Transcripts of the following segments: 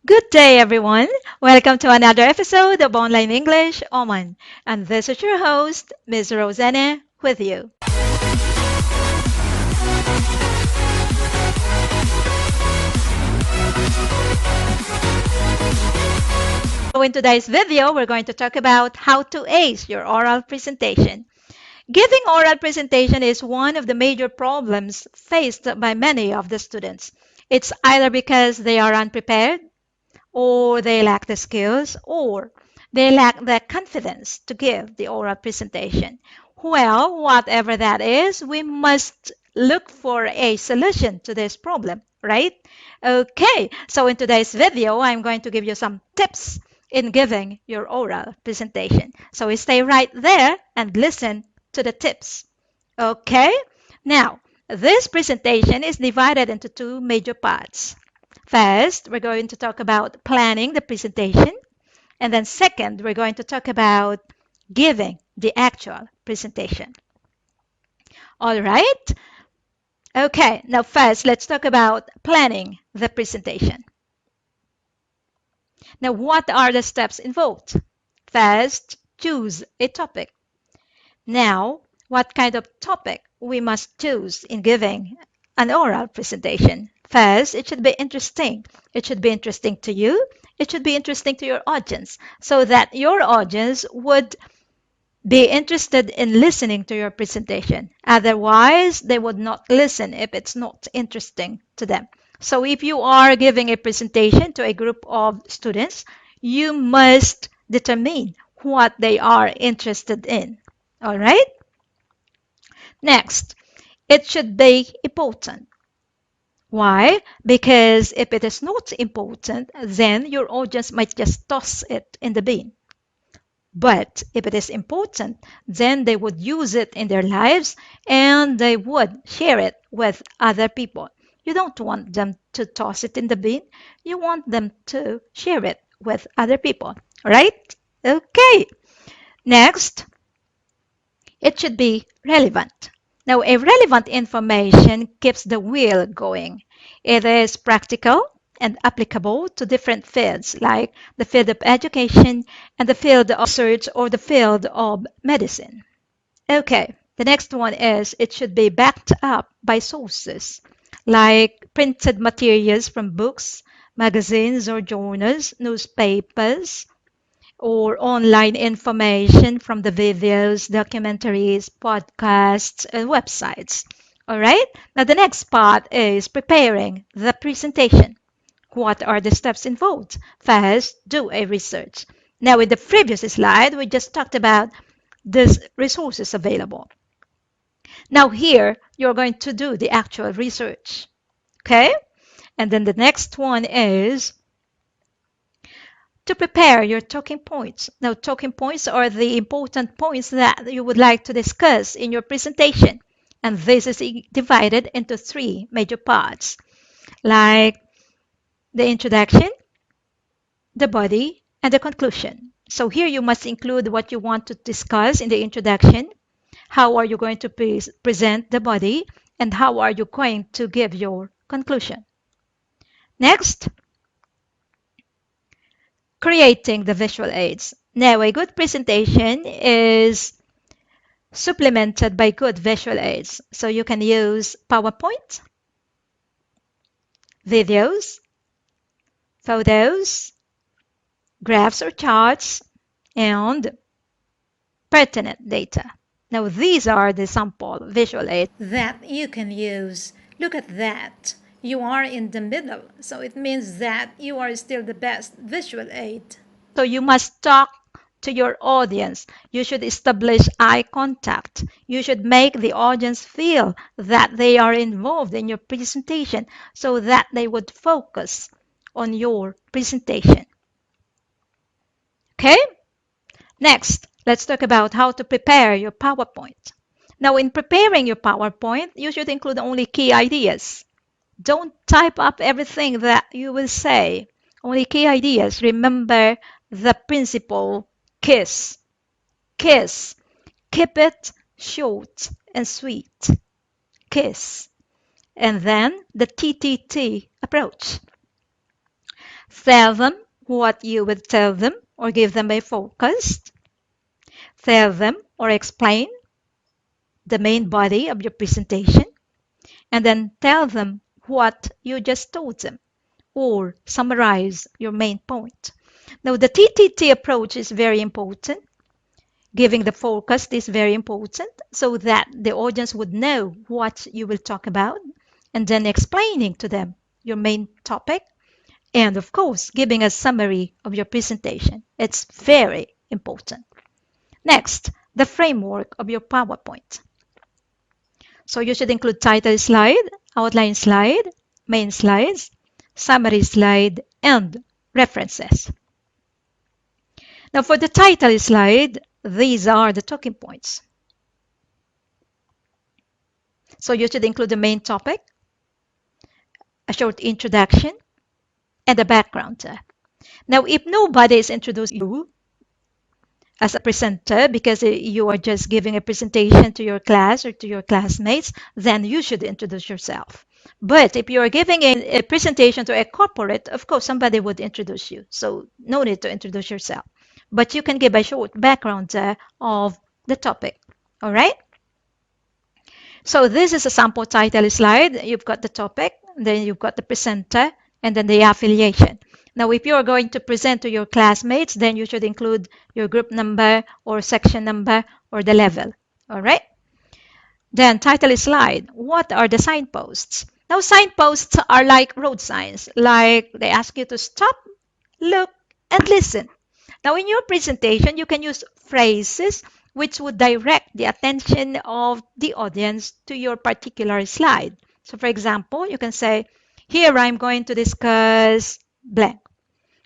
Good day, everyone. Welcome to another episode of Online English Oman. And this is your host, Ms. Rosana, with you. So in today's video, we're going to talk about how to ace your oral presentation. Giving oral presentation is one of the major problems faced by many of the students. It's either because they are unprepared, or they lack the skills, or they lack the confidence to give the oral presentation. Well, whatever that is, we must look for a solution to this problem, right? Okay, so in today's video, I'm going to give you some tips in giving your oral presentation. So stay right there and listen to the tips. Okay, now this presentation is divided into two major parts. First, we're going to talk about planning the presentation. And then second, we're going to talk about giving the actual presentation. All right? Okay, now first, let's talk about planning the presentation. Now, what are the steps involved? First, choose a topic. Now, what kind of topic we must choose in giving an oral presentation? First, it should be interesting. It should be interesting to you. It should be interesting to your audience so that your audience would be interested in listening to your presentation. Otherwise, they would not listen if it's not interesting to them. So if you are giving a presentation to a group of students, you must determine what they are interested in. All right? Next, it should be important. Why? Because if it is not important, then your audience might just toss it in the bin. But if it is important, then they would use it in their lives and they would share it with other people. You don't want them to toss it in the bin. You want them to share it with other people, right? Okay. Next, it should be relevant. Now, a relevant information keeps the wheel going. It is practical and applicable to different fields, like the field of education and the field of research or the field of medicine. Okay, the next one is it should be backed up by sources, like printed materials from books, magazines or journals, newspapers, or online information from the videos, documentaries, podcasts, and websites. All right. Now, the next part is preparing the presentation. What are the steps involved? First, do a research. Now, in the previous slide, we just talked about these resources available. Now, here, you're going to do the actual research. Okay. And then the next one is to prepare your talking points. Now, talking points are the important points that you would like to discuss in your presentation. And this is divided into three major parts, like the introduction, the body, and the conclusion. So here you must include what you want to discuss in the introduction, how are you going to present the body, and how are you going to give your conclusion. Next, creating the visual aids. Now, a good presentation is supplemented by good visual aids. So you can use PowerPoint, videos, photos, graphs or charts, and pertinent data. Now, these are the sample visual aids that you can use. Look at that. You are in the middle, so it means that you are still the best visual aid. So you must talk to your audience. You should establish eye contact. You should make the audience feel that they are involved in your presentation so that they would focus on your presentation. Okay? Next, let's talk about how to prepare your PowerPoint. Now, in preparing your PowerPoint, you should include only key ideas. Don't type up everything that you will say. Only key ideas. Remember the principle KISS. KISS. Keep it short and sweet. KISS. And then the TTT approach. Tell them what you would tell them or give them a focus. Tell them or explain the main body of your presentation. And then tell them what you just told them or summarize your main point. Now, the TTT approach is very important. Giving the focus is very important so that the audience would know what you will talk about, and then explaining to them your main topic, and of course, giving a summary of your presentation. It's very important. Next, the framework of your PowerPoint. So you should include title slide, outline slide, main slides, summary slide, and references. Now for the title slide, these are the talking points. So you should include the main topic, a short introduction, and a background. Now if nobody is introducing you as a presenter because you are just giving a presentation to your class or to your classmates, then you should introduce yourself. But if you are giving a presentation to a corporate, of course, somebody would introduce you. So no need to introduce yourself. But you can give a short background of the topic. All right? So this is a sample title slide. You've got the topic, then you've got the presenter, and then the affiliation. Now, if you are going to present to your classmates, then you should include your group number or section number or the level. All right? Then title slide. What are the signposts? Now, signposts are like road signs, like they ask you to stop, look, and listen. Now, in your presentation, you can use phrases which would direct the attention of the audience to your particular slide. So, for example, you can say, here I'm going to discuss blank,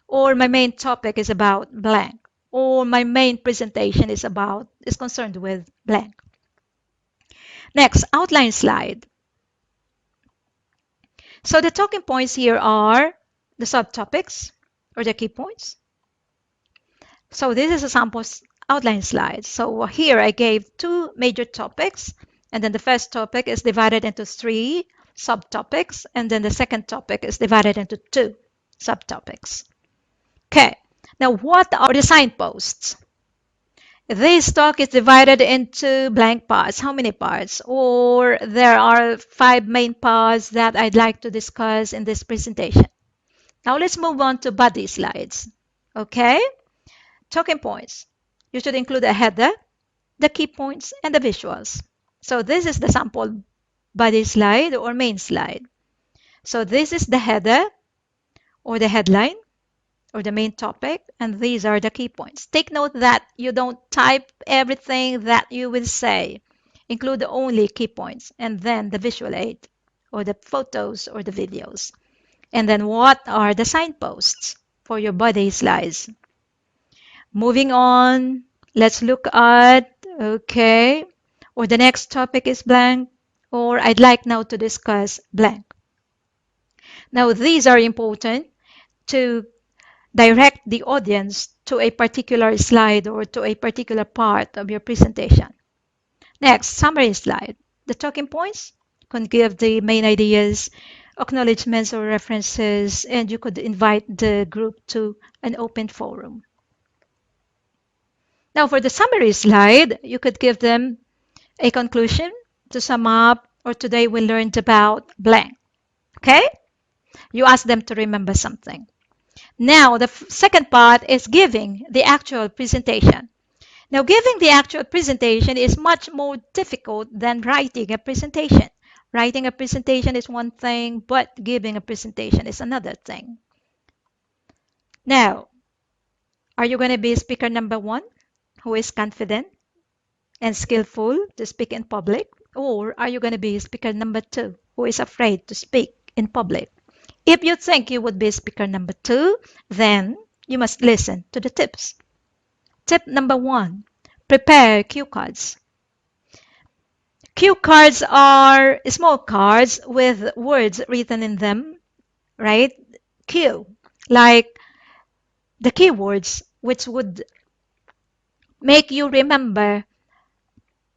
or my main topic is about blank, or my main presentation is concerned with blank. Next, outline slide. So the talking points here are the subtopics or the key points. So this is a sample outline slide. So here I gave two major topics, and then the first topic is divided into three subtopics, and then the second topic is divided into two subtopics. Okay, now what are the signposts? This talk is divided into blank parts. How many parts? Or there are 5 main parts that I'd like to discuss in this presentation. Now let's move on to body slides. Okay? Talking points. You should include a header, the key points, and the visuals. So this is the sample body slide or main slide. So this is the header or the headline or the main topic, and these are the key points. Take note that you don't type everything that you will say. Include only key points and then the visual aid or the photos or the videos. And then what are the signposts for your body slides? Moving on, let's look at, okay, or the next topic is blank, or I'd like now to discuss blank. Now these are important to direct the audience to a particular slide or to a particular part of your presentation. Next, summary slide. The talking points can give the main ideas, acknowledgements or references, and you could invite the group to an open forum. Now for the summary slide, you could give them a conclusion to sum up, or today we learned about blank. Okay? You ask them to remember something. Now, the second part is giving the actual presentation. Now, giving the actual presentation is much more difficult than writing a presentation. Writing a presentation is one thing, but giving a presentation is another thing. Now, are you going to be speaker number 1, who is confident and skillful to speak in public? Or are you going to be speaker number 2, who is afraid to speak in public? If you think you would be speaker number 2, then you must listen to the tips. Tip number 1, prepare cue cards. Cue cards are small cards with words written in them, right? Cue, like the keywords which would make you remember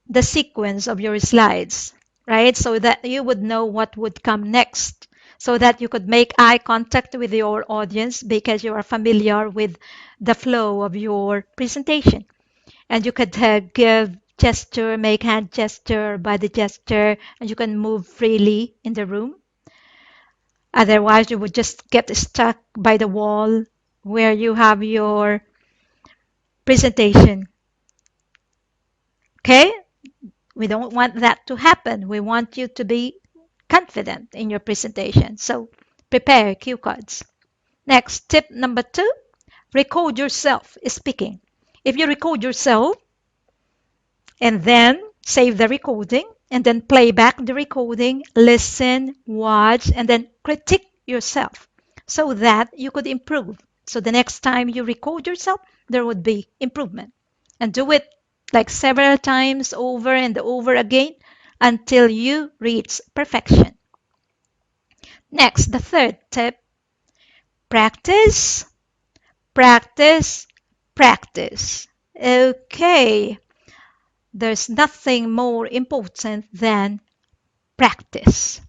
the sequence of your slides, right? So that you would know what would come next. so that you could make eye contact with your audience because you are familiar with the flow of your presentation. And you could give gesture, make hand gesture, body gesture, and you can move freely in the room. Otherwise, you would just get stuck by the wall where you have your presentation. Okay? We don't want that to happen. We want you to be confident in your presentation. So prepare cue cards. Next, tip number 2, record yourself speaking. If you record yourself and then save the recording and then play back the recording, listen, watch, and then critique yourself so that you could improve. So the next time you record yourself, there would be improvement. And do it like several times over and over again until you reach perfection. Next, the third tip, practice, practice, practice. Okay, there's nothing more important than practice.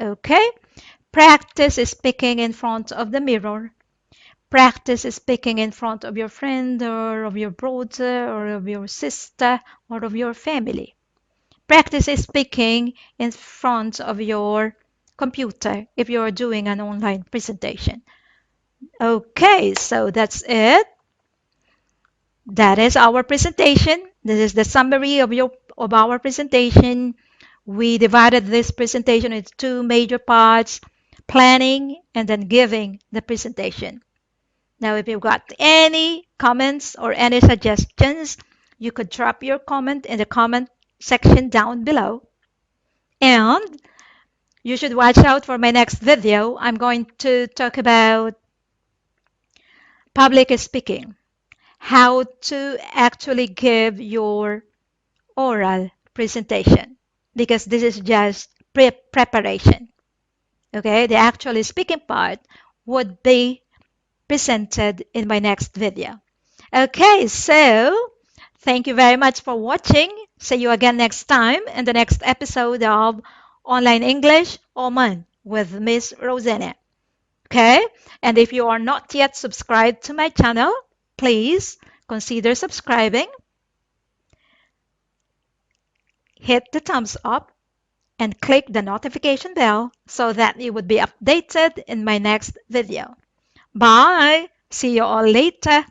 Okay, practice is speaking in front of the mirror. Practice is speaking in front of your friend or of your brother or of your sister or of your family. Practice is speaking in front of your computer if you're doing an online presentation. Okay, so that's it. That is our presentation. This is the summary of our presentation. We divided this presentation into two major parts, planning and then giving the presentation. Now, if you've got any comments or any suggestions, you could drop your comment in the comment section down below. And you should watch out for my next video. I'm going to talk about public speaking, how to actually give your oral presentation, because this is just preparation. Okay, the actually speaking part would be presented in my next video. Okay, so thank you very much for watching. See you again next time in the next episode of Online English Oman with Miss Rosana. Okay, and if you are not yet subscribed to my channel, please consider subscribing, hit the thumbs up, and click the notification bell so that you would be updated in my next video. Bye! See you all later.